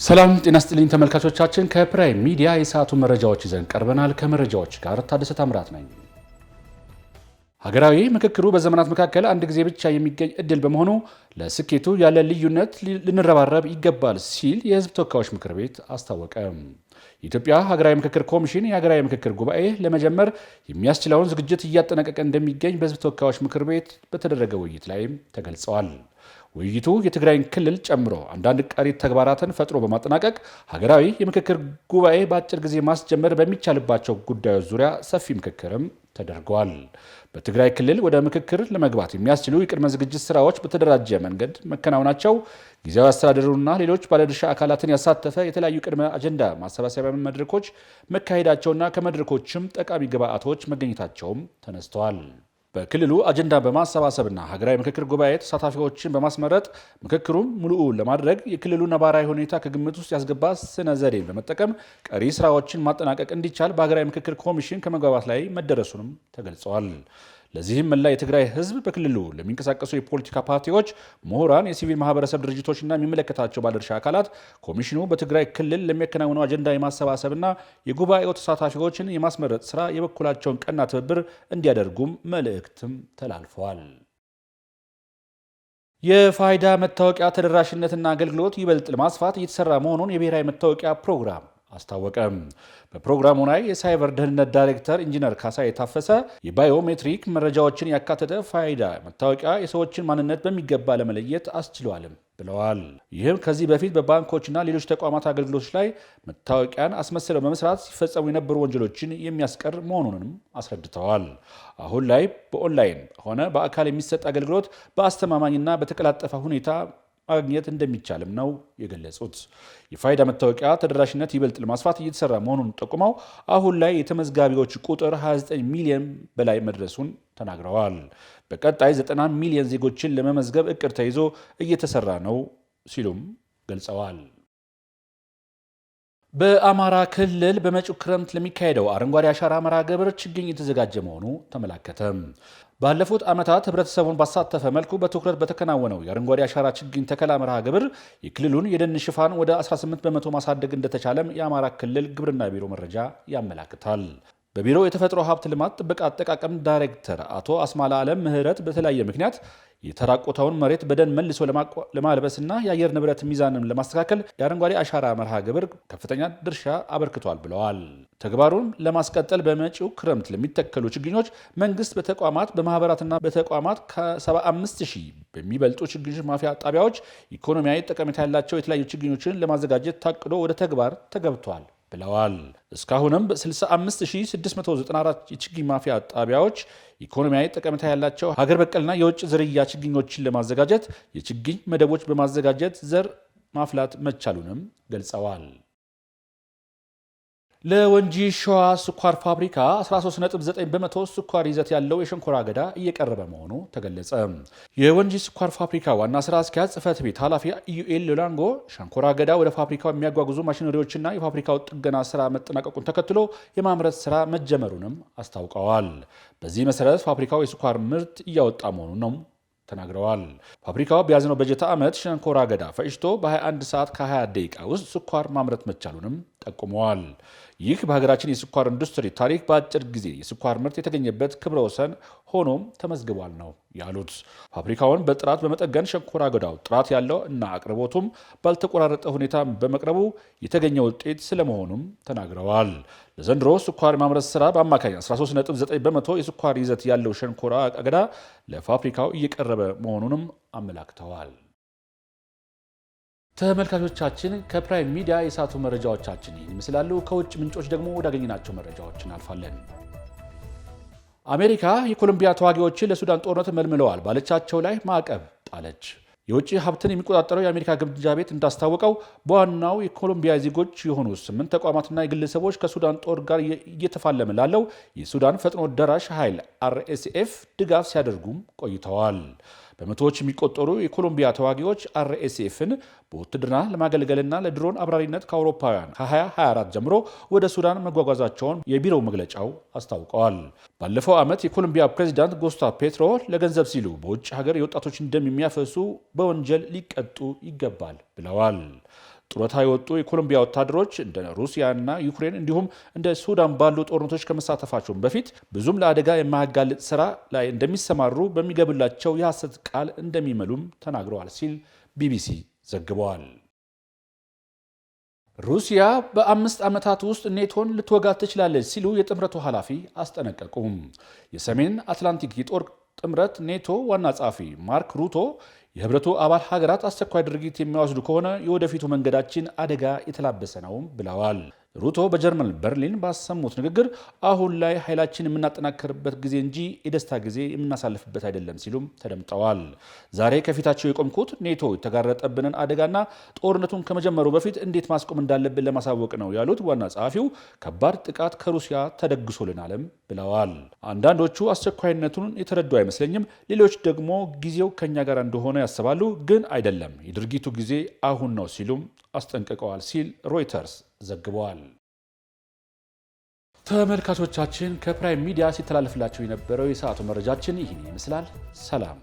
ሰላም ጤና ይስጥልኝ ተመልካቾቻችን ከፕራይም ሚዲያ የሰዓቱ መረጃዎች ይዘን ቀርበናል። ከመረጃዎች ጋር ታደሰ ታምራት ነኝ። ሀገራዊ ምክክሩ በዘመናት መካከል አንድ ጊዜ ብቻ የሚገኝ እድል በመሆኑ ለስኬቱ ያለ ልዩነት ልንረባረብ ይገባል ሲል የሕዝብ ተወካዮች ምክር ቤት አስታወቀ። የኢትዮጵያ ሀገራዊ ምክክር ኮሚሽን የሀገራዊ ምክክር ጉባኤ ለመጀመር የሚያስችለውን ዝግጅት እያጠናቀቀ እንደሚገኝ በሕዝብ ተወካዮች ምክር ቤት በተደረገ ውይይት ላይ ተገልጸዋል። ውይይቱ የትግራይን ክልል ጨምሮ አንዳንድ ቀሪ ተግባራትን ፈጥሮ በማጠናቀቅ ሀገራዊ የምክክር ጉባኤ በአጭር ጊዜ ማስጀመር በሚቻልባቸው ጉዳዮች ዙሪያ ሰፊ ምክክርም ተደርገዋል። በትግራይ ክልል ወደ ምክክር ለመግባት የሚያስችሉ የቅድመ ዝግጅት ስራዎች በተደራጀ መንገድ መከናወናቸው፣ ጊዜያዊ አስተዳደሩና ሌሎች ባለድርሻ አካላትን ያሳተፈ የተለያዩ ቅድመ አጀንዳ ማሰባሰቢያ መድረኮች መካሄዳቸውና ከመድረኮችም ጠቃሚ ግብዓቶች መገኘታቸውም ተነስተዋል። በክልሉ አጀንዳ በማሰባሰብና ሀገራዊ ምክክር ጉባኤ ተሳታፊዎችን በማስመረጥ ምክክሩን ሙሉኡ ለማድረግ የክልሉ ነባራዊ ሁኔታ ከግምት ውስጥ ያስገባ ስነ ዘዴን በመጠቀም ቀሪ ስራዎችን ማጠናቀቅ እንዲቻል በሀገራዊ ምክክር ኮሚሽን ከመግባባት ላይ መደረሱንም ተገልጸዋል። ለዚህም መላ የትግራይ ሕዝብ በክልሉ ለሚንቀሳቀሱ የፖለቲካ ፓርቲዎች፣ ምሁራን፣ የሲቪል ማህበረሰብ ድርጅቶችና የሚመለከታቸው ባለድርሻ አካላት ኮሚሽኑ በትግራይ ክልል ለሚያከናውነው አጀንዳ የማሰባሰብና የጉባኤው ተሳታፊዎችን የማስመረጥ ስራ የበኩላቸውን ቀና ትብብር እንዲያደርጉም መልእክትም ተላልፈዋል። የፋይዳ መታወቂያ ተደራሽነትና አገልግሎት ይበልጥ ለማስፋት እየተሰራ መሆኑን የብሔራዊ መታወቂያ ፕሮግራም አስታወቀ። በፕሮግራሙ ላይ የሳይበር ደህንነት ዳይሬክተር ኢንጂነር ካሳዬ ታፈሰ የባዮሜትሪክ መረጃዎችን ያካተተ ፋይዳ መታወቂያ የሰዎችን ማንነት በሚገባ ለመለየት አስችሏልም ብለዋል። ይህም ከዚህ በፊት በባንኮችና ሌሎች ተቋማት አገልግሎቶች ላይ መታወቂያን አስመስለው በመስራት ሲፈጸሙ የነበሩ ወንጀሎችን የሚያስቀር መሆኑንም አስረድተዋል። አሁን ላይ በኦንላይን ሆነ በአካል የሚሰጥ አገልግሎት በአስተማማኝና በተቀላጠፈ ሁኔታ ማግኘት እንደሚቻልም ነው የገለጹት። የፋይዳ መታወቂያ ተደራሽነት ይበልጥ ለማስፋት እየተሰራ መሆኑን ጠቁመው አሁን ላይ የተመዝጋቢዎች ቁጥር 29 ሚሊዮን በላይ መድረሱን ተናግረዋል። በቀጣይ 90 ሚሊዮን ዜጎችን ለመመዝገብ እቅድ ተይዞ እየተሰራ ነው ሲሉም ገልጸዋል። በአማራ ክልል በመጪው ክረምት ለሚካሄደው አረንጓዴ አሻራ መርሃ ግብር ችግኝ የተዘጋጀ መሆኑ ተመላከተ። ባለፉት ዓመታት ህብረተሰቡን ባሳተፈ መልኩ በትኩረት በተከናወነው የአረንጓዴ አሻራ ችግኝ ተከላ መርሃ ግብር የክልሉን የደን ሽፋን ወደ 18 በመቶ ማሳደግ እንደተቻለም የአማራ ክልል ግብርና ቢሮ መረጃ ያመላክታል። በቢሮው የተፈጥሮ ሀብት ልማት ጥበቃ አጠቃቀም ዳይሬክተር አቶ አስማላ ዓለም ምህረት በተለያየ ምክንያት የተራቆተውን መሬት በደን መልሶ ለማልበስና የአየር ንብረት ሚዛንን ለማስተካከል የአረንጓዴ አሻራ መርሃ ግብር ከፍተኛ ድርሻ አበርክቷል ብለዋል። ተግባሩን ለማስቀጠል በመጪው ክረምት ለሚተከሉ ችግኞች መንግስት በተቋማት በማህበራትና በተቋማት ከ75,000 በሚበልጡ ችግኝ ማፍያ ጣቢያዎች ኢኮኖሚያዊ ጠቀሜታ ያላቸው የተለያዩ ችግኞችን ለማዘጋጀት ታቅዶ ወደ ተግባር ተገብቷል ብለዋል። እስካሁንም በ65,694 የችግኝ ማፍያ ጣቢያዎች ኢኮኖሚያዊ ጠቀሜታ ያላቸው ሀገር በቀልና የውጭ ዝርያ ችግኞችን ለማዘጋጀት የችግኝ መደቦች በማዘጋጀት ዘር ማፍላት መቻሉንም ገልጸዋል። ለወንጂ ሸዋ ስኳር ፋብሪካ 13.9 በመቶ ስኳር ይዘት ያለው የሸንኮራ አገዳ እየቀረበ መሆኑ ተገለጸ። የወንጂ ስኳር ፋብሪካ ዋና ስራ አስኪያጅ ጽህፈት ቤት ኃላፊ ኢዩኤል ሎላንጎ ሸንኮራ አገዳ ወደ ፋብሪካው የሚያጓጉዙ ማሽነሪዎችና የፋብሪካው ጥገና ስራ መጠናቀቁን ተከትሎ የማምረት ስራ መጀመሩንም አስታውቀዋል። በዚህ መሰረት ፋብሪካው የስኳር ምርት እያወጣ መሆኑን ነው ተናግረዋል። ፋብሪካው በያዝነው በጀት ዓመት ሸንኮራ አገዳ ፈጭቶ በ21 ሰዓት ከ20 ደቂቃ ውስጥ ስኳር ማምረት መቻሉንም ጠቁመዋል። ይህ በሀገራችን የስኳር ኢንዱስትሪ ታሪክ በአጭር ጊዜ የስኳር ምርት የተገኘበት ክብረ ወሰን ሆኖም ተመዝግቧል ነው ያሉት። ፋብሪካውን በጥራት በመጠገን ሸንኮራ አገዳው ጥራት ያለው እና አቅርቦቱም ባልተቆራረጠ ሁኔታ በመቅረቡ የተገኘ ውጤት ስለመሆኑም ተናግረዋል። ለዘንድሮ ስኳር ማምረት ስራ በአማካኝ 13.9 በመቶ የስኳር ይዘት ያለው ሸንኮራ አገዳ ለፋብሪካው እየቀረበ መሆኑንም አመላክተዋል። ተመልካቾቻችን ከፕራይም ሚዲያ የሰዓቱ መረጃዎቻችን ይህን ይመስላሉ። ከውጭ ምንጮች ደግሞ ወዳገኘናቸው መረጃዎች እናልፋለን። አሜሪካ የኮሎምቢያ ተዋጊዎችን ለሱዳን ጦርነት መልምለዋል ባለቻቸው ላይ ማዕቀብ ጣለች። የውጭ ሀብትን የሚቆጣጠረው የአሜሪካ ግምጃ ቤት እንዳስታወቀው በዋናው የኮሎምቢያ ዜጎች የሆኑ 8 ተቋማትና የግለሰቦች ከሱዳን ጦር ጋር እየተፋለመ ላለው የሱዳን ፈጥኖ ደራሽ ኃይል RSF ድጋፍ ሲያደርጉም ቆይተዋል። በመቶዎች የሚቆጠሩ የኮሎምቢያ ተዋጊዎች RSFን በውትድርና ለማገልገልና ለድሮን አብራሪነት ከአውሮፓውያን ከ2024 ጀምሮ ወደ ሱዳን መጓጓዛቸውን የቢሮው መግለጫው አስታውቀዋል። ባለፈው ዓመት የኮሎምቢያ ፕሬዚዳንት ጉስታቭ ፔትሮ ለገንዘብ ሲሉ በውጭ ሀገር የወጣቶችን ደም የሚያፈሱ በወንጀል ሊቀጡ ይገባል ብለዋል። ጡረታ የወጡ የኮሎምቢያ ወታደሮች እንደ ሩሲያና ዩክሬን እንዲሁም እንደ ሱዳን ባሉ ጦርነቶች ከመሳተፋቸው በፊት ብዙም ለአደጋ የማያጋልጥ ስራ ላይ እንደሚሰማሩ በሚገብላቸው የሐሰት ቃል እንደሚመሉም ተናግረዋል ሲል ቢቢሲ ዘግበዋል። ሩሲያ በ5 ዓመታት ውስጥ ኔቶን ልትወጋ ትችላለች ሲሉ የጥምረቱ ኃላፊ አስጠነቀቁም። የሰሜን አትላንቲክ የጦር ጥምረት ኔቶ ዋና ጸሐፊ ማርክ ሩቶ የህብረቱ አባል ሀገራት አስቸኳይ ድርጊት የሚወስዱ ከሆነ የወደፊቱ መንገዳችን አደጋ የተላበሰ ነው ብለዋል። ሩቶ በጀርመን በርሊን ባሰሙት ንግግር አሁን ላይ ኃይላችን የምናጠናከርበት ጊዜ እንጂ የደስታ ጊዜ የምናሳልፍበት አይደለም ሲሉም ተደምጠዋል። ዛሬ ከፊታቸው የቆምኩት ኔቶ የተጋረጠብንን አደጋና ጦርነቱን ከመጀመሩ በፊት እንዴት ማስቆም እንዳለብን ለማሳወቅ ነው ያሉት ዋና ጸሐፊው ከባድ ጥቃት ከሩሲያ ተደግሶልናልም ብለዋል። አንዳንዶቹ አስቸኳይነቱን የተረዱ አይመስለኝም፣ ሌሎች ደግሞ ጊዜው ከኛ ጋር እንደሆነ ያስባሉ፣ ግን አይደለም፣ የድርጊቱ ጊዜ አሁን ነው ሲሉም አስጠንቅቀዋል ሲል ሮይተርስ ዘግበዋል። ተመልካቾቻችን ከፕራይም ሚዲያ ሲተላለፍላችሁ የነበረው የሰዓቱ መረጃችን ይህን ይመስላል። ሰላም።